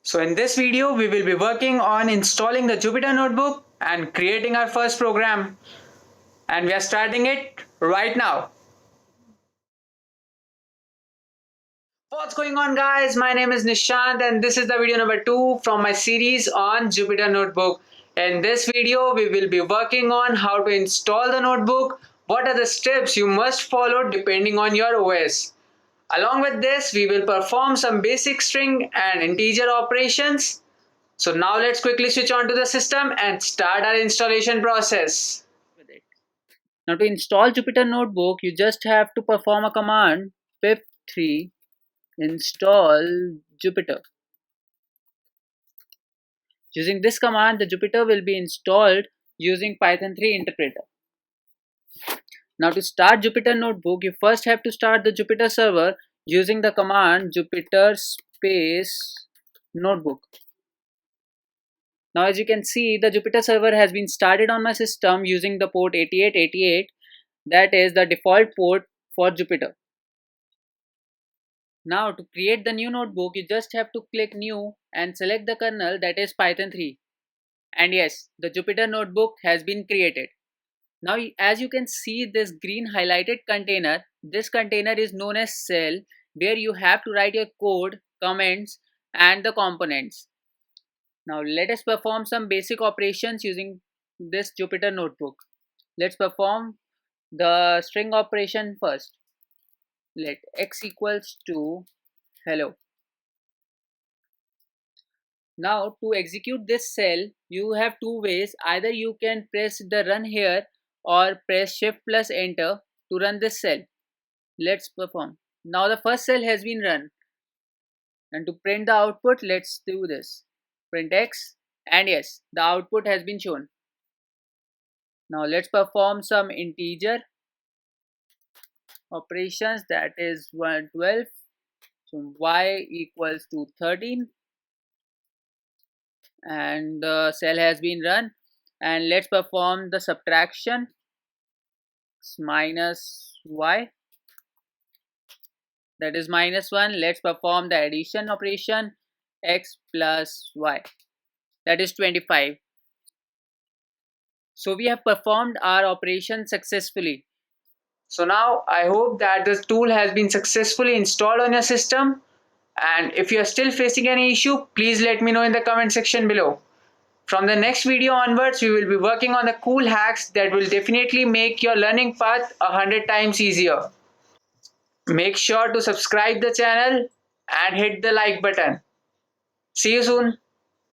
So in this video, we will be working on installing the Jupyter Notebook and creating our first program. And we are starting it right now. What's going on, guys? My name is Nishant and this is the video number 2 from my series on Jupyter Notebook. In this video, we will be working on how to install the notebook, what are the steps you must follow depending on your OS. Along with this, we will perform some basic string and integer operations. So now let's quickly switch on to the system and start our installation process. Now to install Jupyter Notebook, you just have to perform a command pip3 install Jupyter. Using this command, the Jupyter will be installed using Python 3 interpreter. Now to start Jupyter Notebook, you first have to start the Jupyter server using the command Jupyter space notebook. Now as you can see, the Jupyter server has been started on my system using the port 8888, that is the default port for Jupyter. Now to create the new notebook, you just have to click new and select the kernel, that is Python 3. And yes, the Jupyter notebook has been created. Now as you can see this green highlighted container, this container is known as cell, where you have to write your code, comments and the components. Now let us perform some basic operations using this Jupyter notebook. Let's perform the string operation first. Let x equals to hello. Now to execute this cell, you have two ways. Either you can press the run here or press shift plus enter to run this cell. Let's perform. Now the first cell has been run. And to print the output, let's do this. Print x, and yes, the output has been shown. Now let's perform some integer operations, that is 112. So y equals to 13 and the cell has been run, and let's perform the subtraction minus y, that is -1. Let's perform the addition operation x plus y, that is 25. So we have performed our operation successfully. So now I hope that this tool has been successfully installed on your system, and if you are still facing any issue, please let me know in the comment section below. From the next video onwards, we will be working on the cool hacks that will definitely make your learning path 100 times easier. Make sure to subscribe the channel and hit the like button. See you soon.